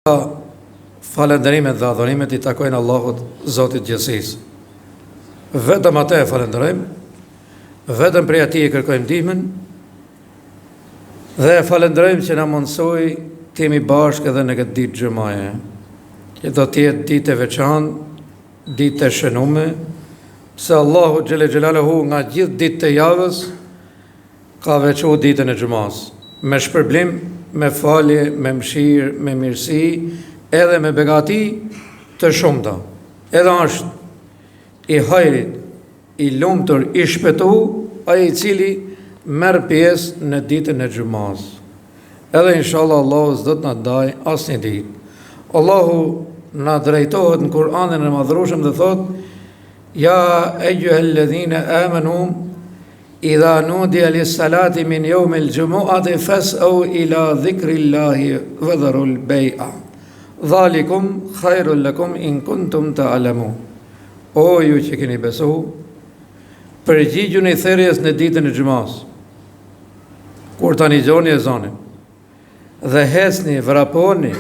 Falënderimet dhe adhurimet I takojnë Allahut, Zotit gjithësisë. Vetëm atë e falenderojmë, vetëm prej Atij e kërkojmë ndihmën dhe falenderojmë që na mundsoi të jemi bashkë edhe në këtë ditë xhumaje. Që do të jetë ditë e veçantë, ditë e shënuar, se Allahu xhelle xhelaluhu nga gjithë ditët e javës ka veçuar ditën e xumas, me shpërblim, me falje, me mëshirë, me mirësi, edhe me begati të shumta. Edhe është I hajrit, I lumtur, I shpëtuar ai I cili merr pjesë në ditën e xumas. Edhe inshallah Allahu s'do të na ndaj asnjë ditë. Allahu na drejtohet në Kur'anin e Madhërueshëm dhe thot: Ja eyyuhalladhina amanu idha nudiya lis-salati min yawmil jumu'ati fas'au ila dhikrillahi wa dharul bay'a. Dhalikum khairul lakum in kuntum ta'lamun. O ju që keni besu, përgjigjuni therrjes në ditën e xumas. Kur tani gjoni ezanin dhe hesni, vraponi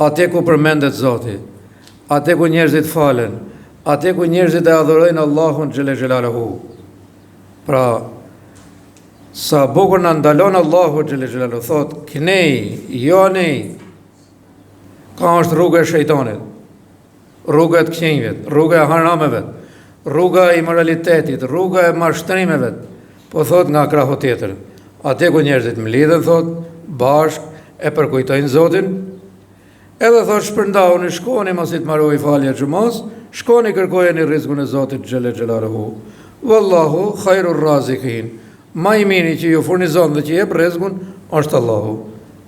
atje ku përmendet Zoti, atje ku njerëzit falen, atje ku njerëzit e adhurojnë Allahun xhelle xhelaluhu. Pra, sa bukur na ndalon Allahu xhelle xhelaluhu, thot, knej, jo nej. Ka është rruga e shejtanit, rruga e të këqenjve, rruga e harameve, rruga e imoralitetit, rruga e mashtrimeve, po thot nga krahu tjetër. Atje ku njerëzit mlidhen, thot, bashk e përkujtojnë Zotin, edhe thot shpërndahuni, shkoni mos I të marroj falja xumas, shkoni kërkojeni rrezikun e Zotit xhelle xhelaluhu. Wallahu khairur razikin. Ma I miri që ju furnizon dhe që jep rrezikun është Allahu,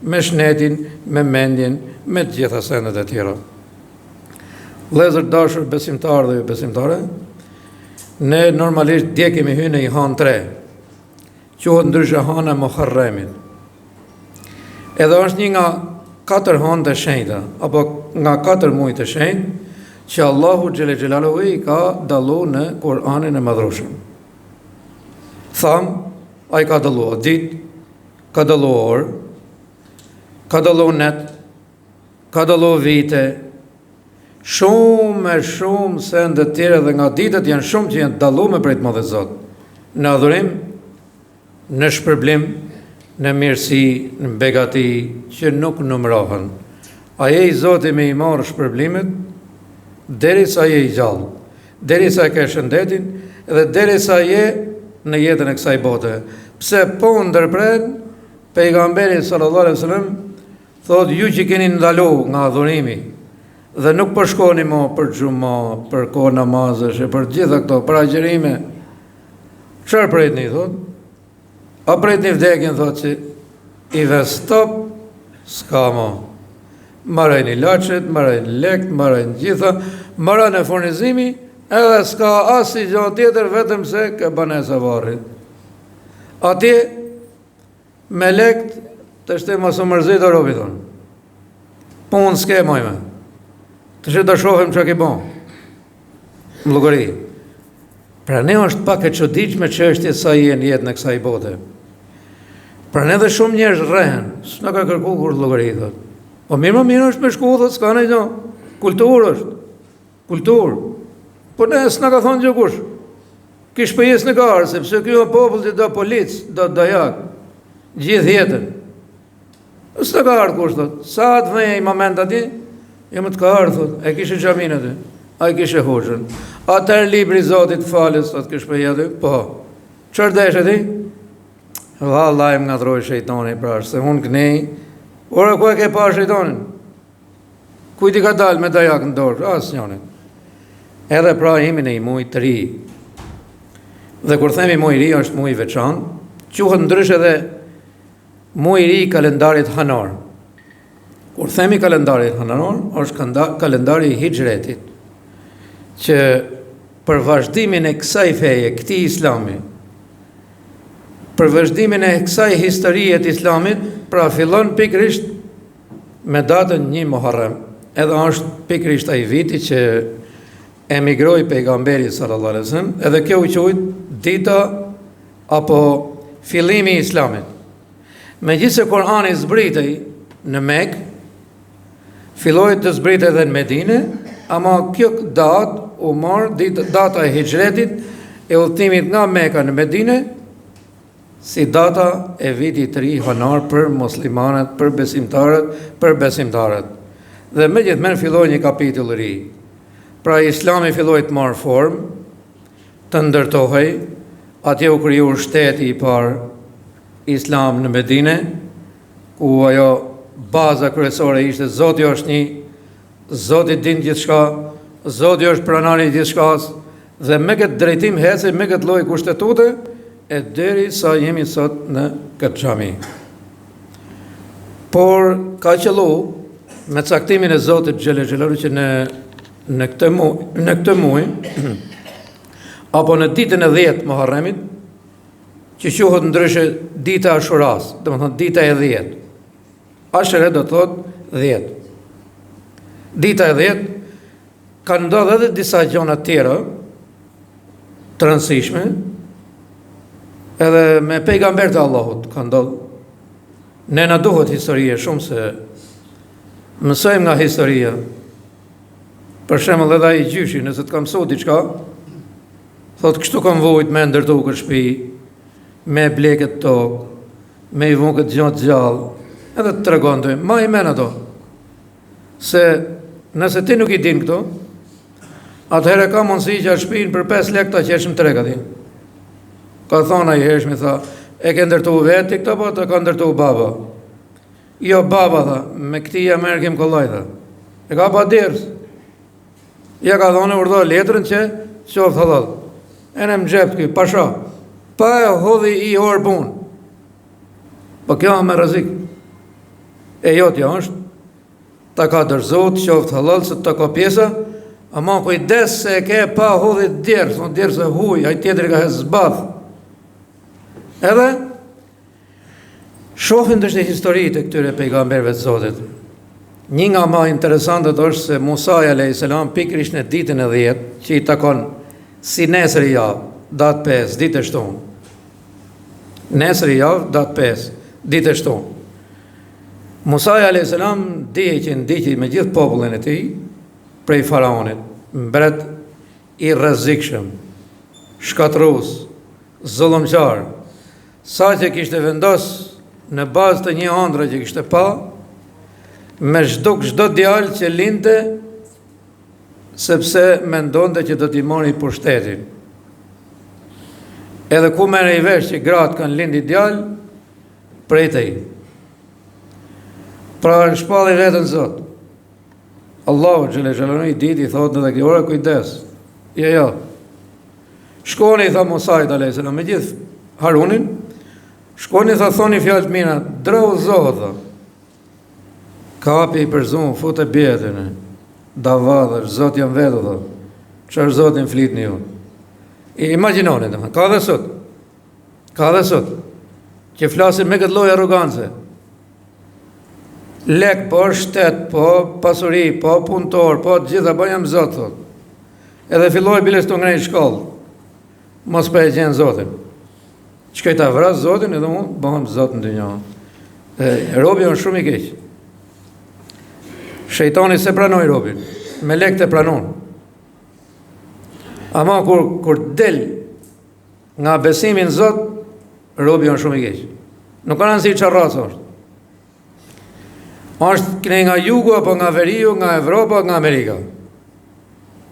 me shnetin, me mendjen, me të gjitha sendet e tjera. Vëllezër dashur besimtarë dhe besimtare, ne normalisht dje kemi hyrë në I han 3, quhet ndryshe hana e Muharremit. Edhe është një nga 4 hanë të shenjta, apo nga 4 muaj të shenjtë, që Allahu xhelle xhelaluhu I ka dalluar në Kur'anin e Madhërueshëm. Tham, ai ka dalluar ditë, ka dalluar orë, ka dalluar net, ka dalluar vite, shumë sende të tjera dhe nga ditët janë shumë që janë dalluar prej të Madhe Zot. Në adhurim, në shpërblim, në mirësi, në begati që nuk numërohen. Ai I Zoti me I marr shpërblimet derisa je I gjallë, derisa ke shëndetin dhe derisa je në jetën e kësaj bote. Pse po ndërpren pejgamberi sallallahu alaihi wasallam thot ju që keni ndalu nga adhurimi dhe nuk po shkoni më për xhumë, për kohë namazësh, për gjitha këto, për agjërime. Çfarë pritni thot? A pritni vdekjen thot që I ve stop, s'ka më. Marrën ilaçet, marrën lekt, marrën gjitha, marrën e furnizimi, edhe s'ka asnjë gjë tjetër vetëm se ke banesa varrit. Atje me lekt të shte mos u mërzit o robi thonë. Punë s'ke mojme. Të shte të shohim që ke bon. Më lugëri. Pra ne është pak e çuditshme çështja sa jenë jetë në kësaj bote. Pra ne dhe shumë njerëz rrehen, s'na ka kërku kur të lugëri thotë. Po mirë është me shku, thot, s'ka në gjë. Kulturë është. Kulturë. Po ne s'na ka thonë gjë kush. Kish pëjes në karë, sepse kjo popull që do policë, do dajak. Gjithë jetën. S'na ka ardhë kush, thot. Sa të vëjë I moment ati, jam të ka ardhë, thot. E kishe xhamin aty. A I kishe hoxhën. Atër libri Zotit falës, thot, kish pëjë aty. Po. Çfarë desh aty? Vallai më ngatroi shejtani pra, se unë kënej. Ora ku e ke pa shejtanin? Kujt I ka dalë me dajak në dorë? Asnjëri. Edhe pra jemi në I muaj të ri. Dhe kur themi muaj I ri është muaj I veçantë, quhet ndryshe edhe muaj I ri I kalendarit hanor. Kur themi kalendarit hanor, është kalendari I hijretit, që për vazhdimin e kësaj feje, këtij Islami, për vazhdimin e kësaj historie të Islamit, pra fillon pikrisht me datën 1 Muharrem. Edhe është pikrisht ai viti që emigroi pejgamberi sallallahu alaihi wasallam, edhe kjo u quajt dita apo fillimi I Islamit. Megjithëse Kur'ani zbritej në Mekë, filloi të zbrit edhe në Medinë, ama kjo datë u marrë data e hijretit e udhëtimit nga Mekka në Medinë si data e vitit të ri honar për muslimanët, për besimtarët. Dhe megjithëherë filloi një kapitull i ri. Pra Islami filloi të marrë formë, të ndërtohej, atje u kriju shteti i parë Islam në Medinë, ku ajo baza kryesore ishte Zoti është një, Zoti din gjithçka, Zoti është pronari i gjithçkas, dhe me këtë drejtim hece, me këtë lloj kushtetute, e deri sa jemi sot në këtë xhami. Por ka qëllu me caktimin e Zotit Xhelel që në këtë muaj apo në ditën e 10 Muharremit, që quhet ndryshe dita e Ashuras, domethënë dita e 10. Ashera do të thotë 10. Dita e 10 ka ndodhur edhe disa gjëra të tjera të rëndësishme, edhe me pejgambert e Allahut ka ndodhur. Ne na duhet historie shumë, se mësojmë nga historia. Për shembull edhe ai gjyshi, nëse të ka mësuar diçka, thotë kështu kam vujt me ndërtu këtë shtëpi, me bleket tokë, me i vun këtë gjatë gjallë, edhe të tregon të ma i men ato. Se nëse ti nuk i din këto, atëherë ka mundësi që shtëpinë për 5 lekë ta qeshëm 3 ati. Ka thonë ai hershmi, tha, e ke ndërtu veti këto, po të ka ndërtu baba. Jo baba, tha, me këti ja merë kem kollaj, tha. E ka pa dirës. Ja ka thonë urdhë letrën që qoftë halal. E në më gjepë këj, pasha. Pa e hodhi i orë punë. Po kjo me rrezik. E jotja është, ta ka dërzot, qoftë halal, se ta ka pjesa, ama kujdes se ke pa hodhi djerës, në djerës e huj, a i tjetëri ka zbath. Edhe, shohin dështë historitë e këtyre pejgamberve të Zotit. Një nga ma interesantët është se Musa a.s. pikrisht në ditën e 10, që i takon si nesër i javë, datë 5, ditë e shtunë. Nesër i javë, datë 5, ditë e shtunë. Musa a.s. dije që ndiqi me gjithë popullin e tij prej faraonit, mbret i rrezikshëm, shkatrus, zullumqar, sa që kishte vendos në bazë të një ëndre që kishte pa, me çdo djalë që linte, sepse mendonte që do t'i marrë pushtetin. Edhe ku merre i vesh që gratë kanë lindi djalë, prej tij. Pra shpalli vetën Zot. Allahu Xhelel i diti, thotë edhe kjo ora kujdes. Jo. Shkoni, tha Musa a.s. me gjithë Harunin, shkoni, tha, thoni fjalë të mira, drau Zotë, tha. Kapi i përzun, fute bjetën, davadër, Zot jam vetë, tha. Çfarë Zotin flitni ju? Imagjinoni, ka dhe sot, që flasin me këtë lloj arrogancë. Lek, po shtet, po pasuri, po punëtor, po të gjitha, po jam Zot, thot. Edhe filloi biles të ngrej shkollë, mos pa e gjenë Zotin. Çka ta vras Zotin, edhe unë bëhem Zot në dynjë. Robi është shumë i keq. Shejtani se pranoi robin, me lek të pranon. Ama kur del nga besimi në Zot, robi është shumë i keq. Nuk ka rëndësi çfarë racë është. Është këne nga jugu, apo nga veriu, nga Evropa, nga Amerika.